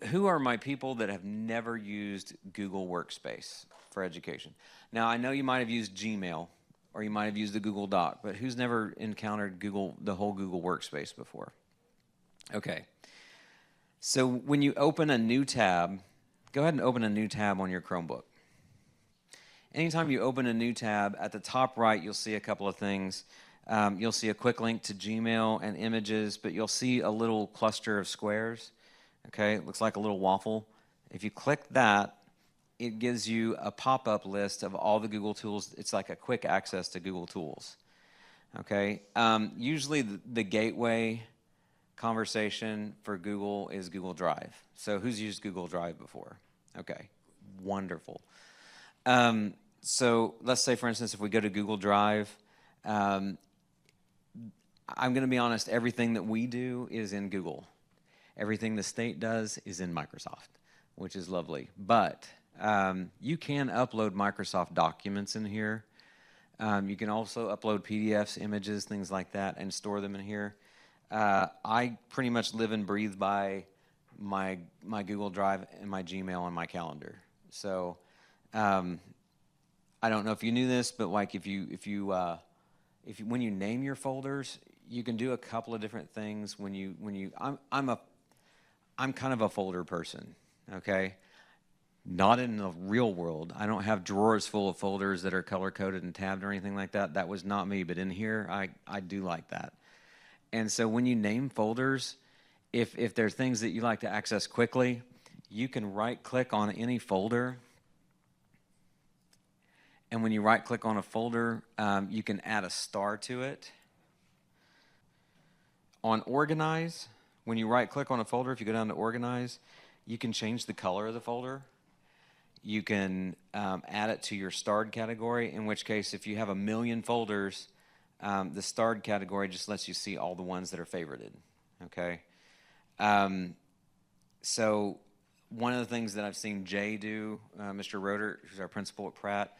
who are my people that have never used Google Workspace for education? Now, I know you might have used Gmail or you might have used the Google Doc, but who's never encountered the whole Google Workspace before? Okay. So when you open a new tab, go ahead and open a new tab on your Chromebook. Anytime you open a new tab, at the top right, you'll see a couple of things. You'll see a quick link to Gmail and images, but you'll see a little cluster of squares. Okay, it looks like a little waffle. If you click that, it gives you a pop-up list of all the Google tools. It's like a quick access to Google tools. Okay, usually the gateway conversation for Google is Google Drive. So who's used Google Drive before? Okay, wonderful. So let's say, for instance, if we go to Google Drive, I'm going to be honest, everything that we do is in Google. Everything the state does is in Microsoft, which is lovely. But you can upload Microsoft documents in here. You can also upload PDFs, images, things like that, and store them in here. I pretty much live and breathe by my Google Drive and my Gmail and my calendar. So I don't know if you knew this, but like if you when you name your folders, you can do a couple of different things. I'm kind of a folder person, okay? Not in the real world. I don't have drawers full of folders that are color-coded and tabbed or anything like that. That was not me, but in here, I do like that. And so when you name folders, if there are things that you like to access quickly, you can right-click on any folder. And when you right-click on a folder, you can add a star to it. On Organize, when you right-click on a folder, if you go down to Organize, you can change the color of the folder. You can add it to your starred category, in which case, if you have 1 million folders, the starred category just lets you see all the ones that are favorited, okay? So one of the things that I've seen Jay do, Mr. Roeder, who's our principal at Pratt,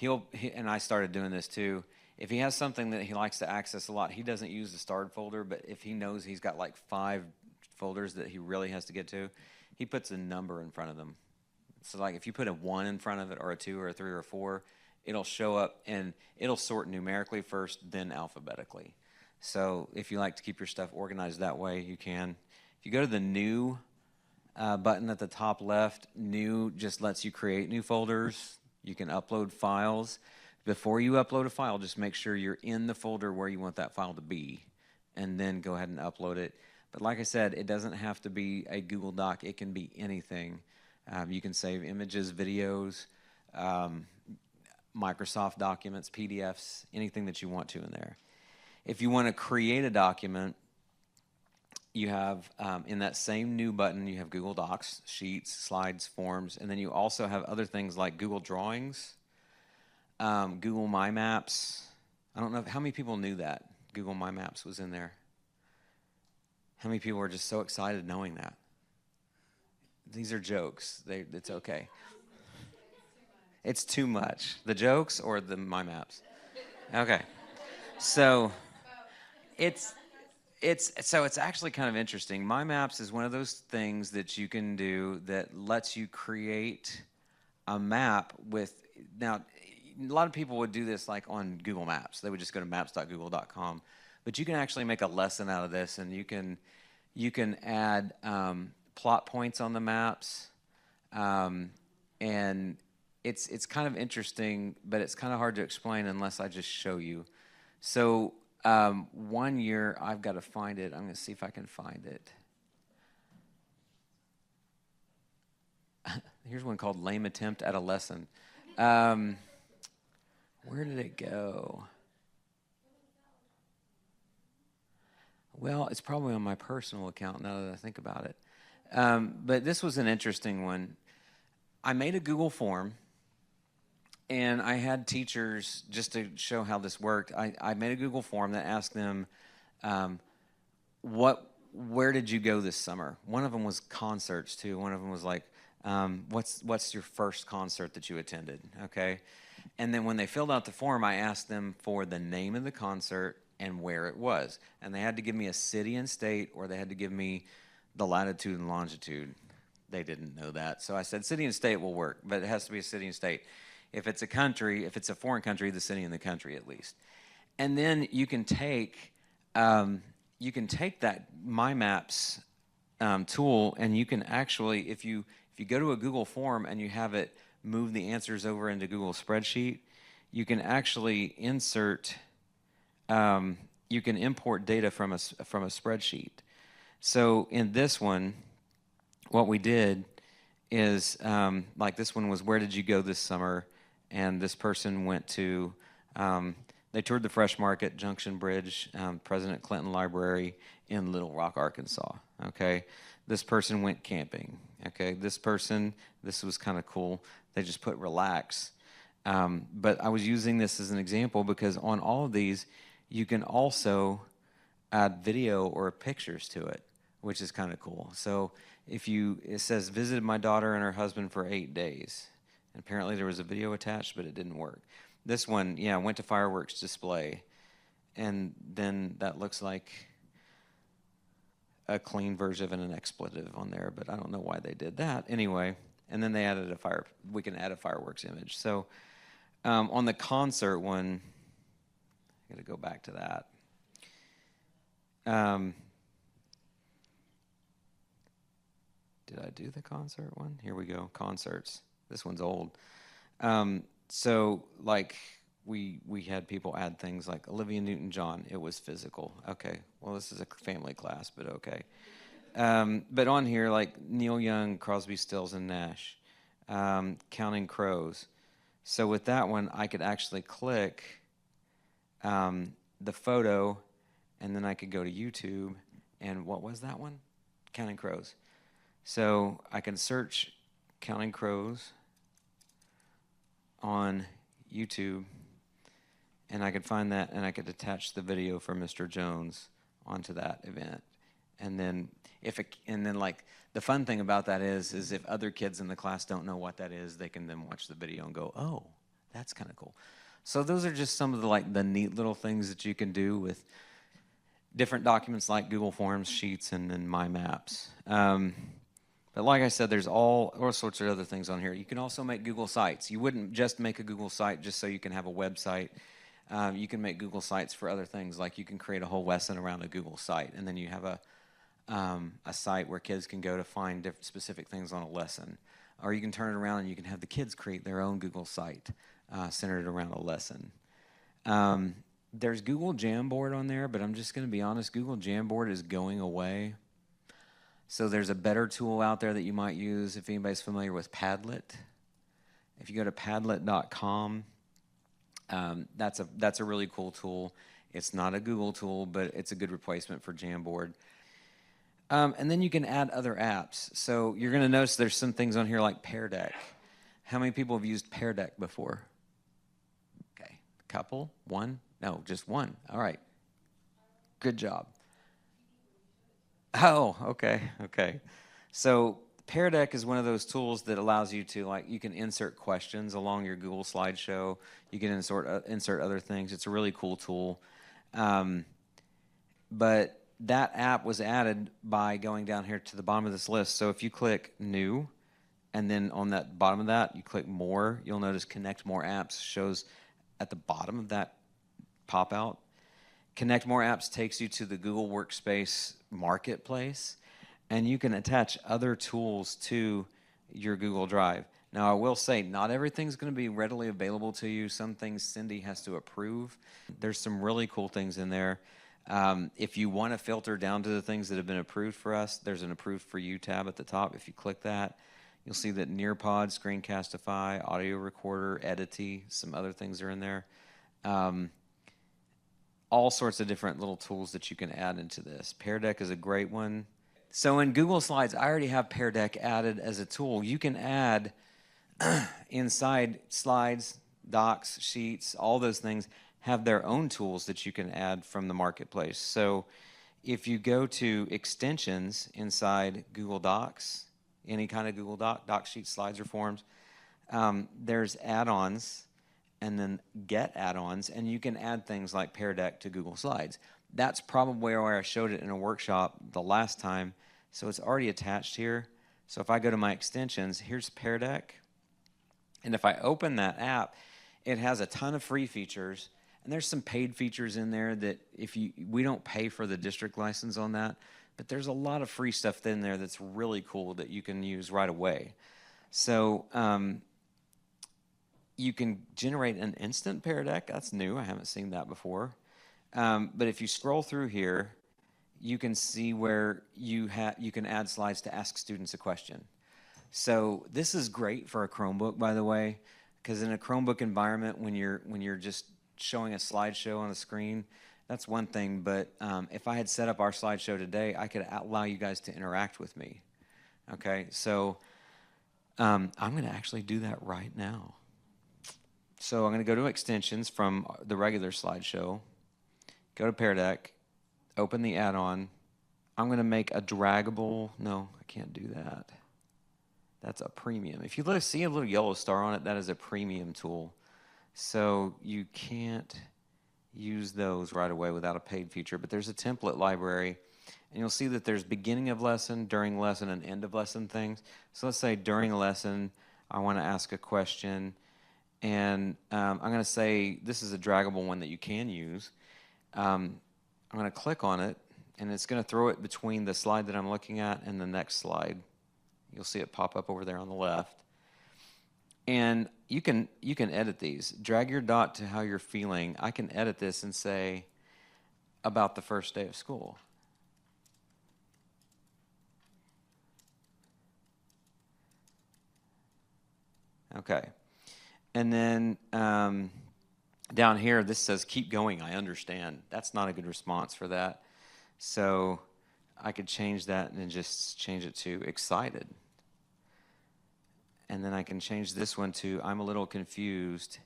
and I started doing this too. If he has something that he likes to access a lot, he doesn't use the starred folder, but if he knows he's got like 5 folders that he really has to get to, he puts a number in front of them. So like if you put a 1 in front of it, or a 2 or a 3 or a 4, it'll show up and it'll sort numerically first, then alphabetically. So if you like to keep your stuff organized that way, you can. If you go to the new button at the top left, new just lets you create new folders. You can upload files. Before you upload a file, just make sure you're in the folder where you want that file to be, and then go ahead and upload it. But like I said, it doesn't have to be a Google Doc. It can be anything. You can save images, videos, Microsoft documents, PDFs, anything that you want to in there. If you want to create a document, you have, in that same new button, you have Google Docs, Sheets, Slides, Forms, and then you also have other things like Google Drawings, Google My Maps. I don't know how many people knew that Google My Maps was in there. How many people are just so excited knowing that? These are jokes. It's okay. It's too much. The jokes or the My Maps? Okay. So it's actually kind of interesting. My Maps is one of those things that you can do that lets you create a map with. Now, a lot of people would do this like on Google Maps. They would just go to maps.google.com. But you can actually make a lesson out of this, and you can add plot points on the maps, and it's kind of interesting, but it's kind of hard to explain unless I just show you. So one year, I've got to find it. I'm going to see if I can find it. Here's one called Lame Attempt at a Lesson. Where did it go? Well, it's probably on my personal account now that I think about it. But this was an interesting one. I made a Google form, and I had teachers, just to show how this worked, I made a Google form that asked them, where did you go this summer? One of them was concerts, too. One of them was like, what's your first concert that you attended, okay? And then when they filled out the form, I asked them for the name of the concert and where it was. And they had to give me a city and state, or they had to give me the latitude and longitude. they didn't know that. So I said city and state will work, but it has to be a city and state. If it's a country, if it's a foreign country, the city and the country at least. And then you can take that My Maps tool, and you can actually, if you go to a Google form and you have it move the answers over into Google Spreadsheet, you can actually insert, you can import data from a spreadsheet. So in this one, what we did is, like this one was, where did you go this summer? And this person went to, they toured the Fresh Market, Junction Bridge, President Clinton Library in Little Rock, Arkansas, okay? This person went camping, okay? This was kind of cool. They just put relax. But I was using this as an example because on all of these, you can also add video or pictures to it, which is kind of cool. So it says, visited my daughter and her husband for 8 days. And apparently there was a video attached, but it didn't work. This one, yeah, went to fireworks display. And then that looks like a clean version of an expletive on there, but I don't know why they did that. Anyway, and then they added we can add a fireworks image. So on the concert one, I got to go back to that. Did I do the concert one? Here we go, concerts. This one's old. So like we had people add things like Olivia Newton-John. It was physical. Okay, well this is a family class, but okay. But on here, like Neil Young, Crosby, Stills, and Nash, Counting Crows. So with that one, I could actually click the photo, and then I could go to YouTube, and what was that one? Counting Crows. So I can search Counting Crows on YouTube, and I could find that, and I could attach the video for Mr. Jones onto that event. And then like the fun thing about that is if other kids in the class don't know what that is, they can then watch the video and go, oh, that's kind of cool. So those are just some of the neat little things that you can do with different documents like Google Forms, Sheets, and then My Maps. But like I said, there's all sorts of other things on here. You can also make Google Sites. You wouldn't just make a Google site just so you can have a website. You can make Google Sites for other things, like you can create a whole lesson around a Google site, and then you have a site where kids can go to find specific things on a lesson. Or you can turn it around and you can have the kids create their own Google site centered around a lesson. There's Google Jamboard on there, but I'm just going to be honest, Google Jamboard is going away. So there's a better tool out there that you might use if anybody's familiar with Padlet. If you go to padlet.com, that's a really cool tool. It's not a Google tool, but it's a good replacement for Jamboard. And then you can add other apps. So you're going to notice there's some things on here like Pear Deck. How many people have used Pear Deck before? Okay, a couple? One? No, just one. All right. Good job. Oh, okay. So Pear Deck is one of those tools that allows you to, you can insert questions along your Google slideshow. You can insert other things. It's a really cool tool. But that app was added by going down here to the bottom of this list. So if you click New, and then on that bottom of that, you click More, you'll notice Connect More Apps shows at the bottom of that pop-out. Connect More Apps takes you to the Google Workspace Marketplace, and you can attach other tools to your Google Drive. Now, I will say, not everything's going to be readily available to you. Some things Cindy has to approve. There's some really cool things in there. If you want to filter down to the things that have been approved for us, there's an Approved for You tab at the top. If you click that, you'll see that Nearpod, Screencastify, Audio Recorder, Edity, some other things are in there. All sorts of different little tools that you can add into this. Pear Deck is a great one. So in Google Slides, I already have Pear Deck added as a tool. You can add inside slides, docs, sheets, all those things have their own tools that you can add from the marketplace. So if you go to extensions inside Google Docs, any kind of Google Doc, sheets, slides, or forms, there's add-ons and then get add-ons, and you can add things like Pear Deck to Google Slides. That's probably where I showed it in a workshop the last time, so it's already attached here. So if I go to my extensions, here's Pear Deck. And if I open that app, it has a ton of free features. And there's some paid features in there that we don't pay for the district license on that, but there's a lot of free stuff in there that's really cool that you can use right away. So you can generate an instant Pear Deck. That's new. I haven't seen that before. But if you scroll through here, you can see where you can add slides to ask students a question. So this is great for a Chromebook, by the way, because in a Chromebook environment, when you're just showing a slideshow on the screen, that's one thing. But if I had set up our slideshow today, I could allow you guys to interact with me. Okay, so I'm going to actually do that right now. So I'm going to go to extensions from the regular slideshow, go to Pear Deck, open the add-on. I'm going to make a draggable. No, I can't do that. That's a premium. If you see a little yellow star on it, that is a premium tool. So you can't use those right away without a paid feature, but there's a template library, and you'll see that there's beginning of lesson, during lesson, and end of lesson things. So let's say during a lesson, I want to ask a question, and I'm going to say this is a draggable one that you can use. I'm going to click on it, and it's going to throw it between the slide that I'm looking at and the next slide. You'll see it pop up over there on the left. And you can edit these. Drag your dot to how you're feeling. I can edit this and say about the first day of school. Okay. And then down here, this says keep going, I understand. That's not a good response for that. So I could change that and then just change it to excited. And then I can change this one to I'm a little confused,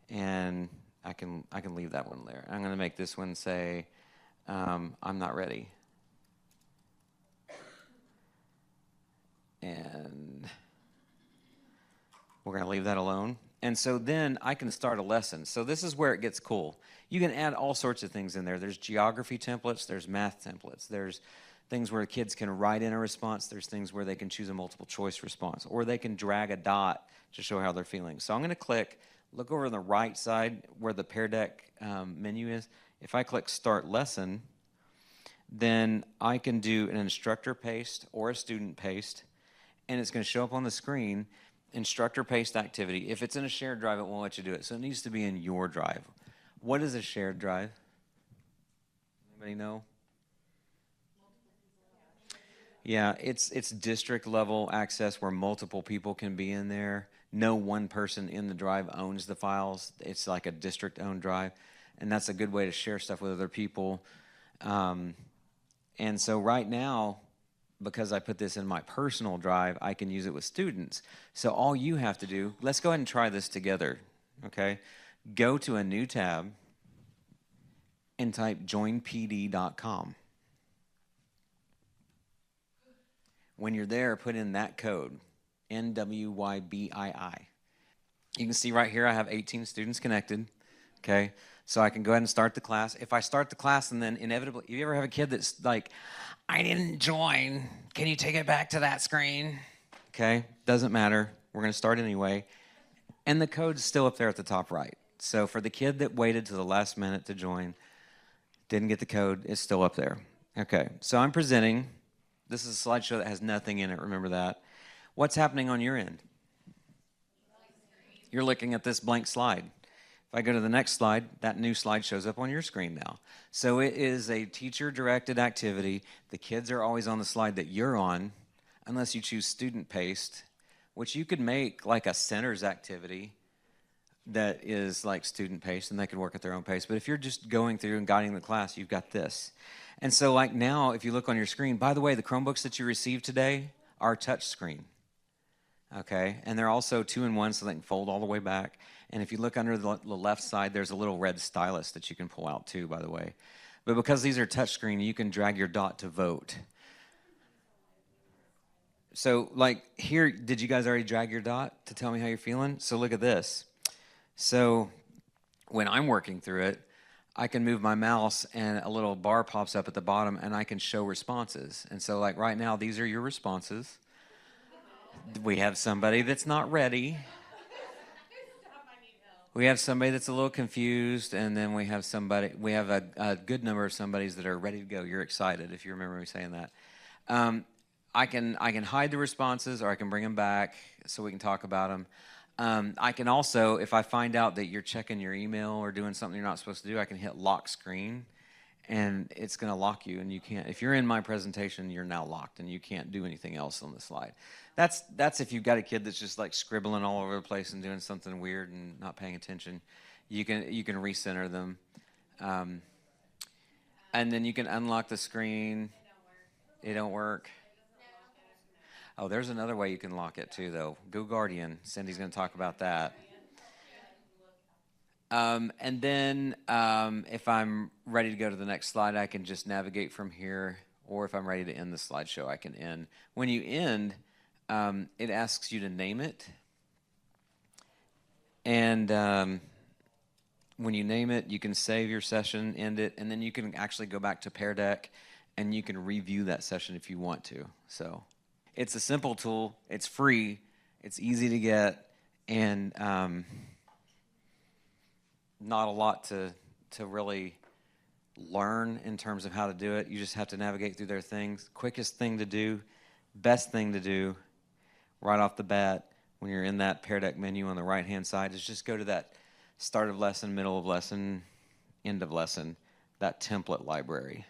and I can leave that one there. I'm going to make this one say I'm not ready. And we're going to leave that alone. And so then I can start a lesson. So this is where it gets cool. You can add all sorts of things in there. There's geography templates. There's math templates. There's things where kids can write in a response. There's things where they can choose a multiple choice response, or they can drag a dot to show how they're feeling. So I'm going to click, look over on the right side where the Pear Deck menu is. If I click Start Lesson, then I can do an instructor paste or a student paste, and it's going to show up on the screen, instructor paste activity. If it's in a shared drive, it won't let you do it. So it needs to be in your drive. What is a shared drive? Anybody know? Yeah, it's district level access where multiple people can be in there. No one person in the drive owns the files. It's like a district owned drive, and that's a good way to share stuff with other people. And so right now, because I put this in my personal drive, I can use it with students. So all you have to do, let's go ahead and try this together, okay? Go to a new tab and type joinpd.com. When you're there, put in that code, NWYBII. You can see right here I have 18 students connected, okay? So I can go ahead and start the class. If I start the class and then inevitably, you ever have a kid that's like, I didn't join, can you take it back to that screen? Okay, doesn't matter. We're going to start anyway. And the code's still up there at the top right. So for the kid that waited to the last minute to join, didn't get the code, it's still up there. Okay, so I'm presenting. This is a slideshow that has nothing in it, remember that. What's happening on your end? You're looking at this blank slide. If I go to the next slide, that new slide shows up on your screen now. So it is a teacher-directed activity. The kids are always on the slide that you're on, unless you choose student paste, which you could make like a centers activity that is like student pace, and they can work at their own pace. But if you're just going through and guiding the class, you've got this. And so like now, if you look on your screen, by the way, the Chromebooks that you received today are touch screen, okay? And they're also 2-in-1, so they can fold all the way back. And if you look under the left side, there's a little red stylus that you can pull out too, by the way. But because these are touch screen, you can drag your dot to vote. So like here, did you guys already drag your dot to tell me how you're feeling? So look at this. So when I'm working through it, I can move my mouse and a little bar pops up at the bottom and I can show responses. And so like right now, these are your responses. We have somebody that's not ready. We have somebody that's a little confused, and then we have a good number of somebodies that are ready to go. You're excited, if you remember me saying that. I can hide the responses, or I can bring them back so we can talk about them. I can also, if I find out that you're checking your email or doing something you're not supposed to do, I can hit lock screen, and it's going to lock you, and you can't. If you're in my presentation, you're now locked, and you can't do anything else on the slide. That's if you've got a kid that's just like scribbling all over the place and doing something weird and not paying attention. You can recenter them, and then you can unlock the screen. It don't work. Oh, there's another way you can lock it too, though. Go Guardian. Cindy's going to talk about that. And then if I'm ready to go to the next slide, I can just navigate from here. Or if I'm ready to end the slideshow, I can end. When you end, it asks you to name it. And when you name it, you can save your session, end it, and then you can actually go back to Pear Deck, and you can review that session if you want to. So it's a simple tool. It's free. It's easy to get, and not a lot to really learn in terms of how to do it. You just have to navigate through their things. Quickest thing to do, best thing to do right off the bat when you're in that Pear Deck menu on the right-hand side is just go to that start of lesson, middle of lesson, end of lesson, that template library.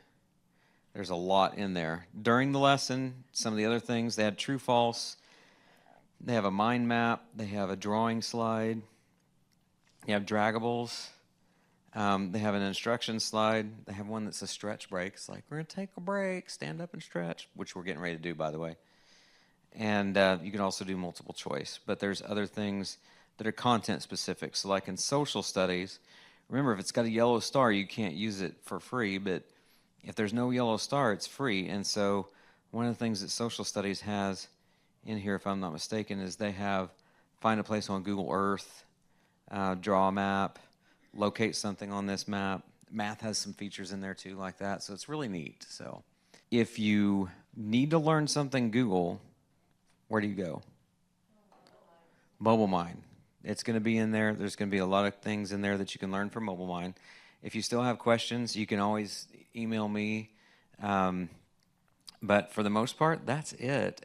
There's a lot in there. During the lesson, some of the other things, they had true, false. They have a mind map. They have a drawing slide. You have draggables. They have an instruction slide. They have one that's a stretch break. It's like, we're going to take a break, stand up and stretch, which we're getting ready to do, by the way. And you can also do multiple choice. But there's other things that are content specific. So like in social studies, remember, if it's got a yellow star, you can't use it for free. But if there's no yellow star, it's free. And so one of the things that social studies has in here, if I'm not mistaken, is they have find a place on Google Earth, draw a map, locate something on this map. Math has some features in there too like that, so it's really neat. So if you need to learn something Google, where do you go? MobileMind. It's going to be in there. There's going to be a lot of things in there that you can learn from MobileMind. If you still have questions, you can always email me. But for the most part, that's it.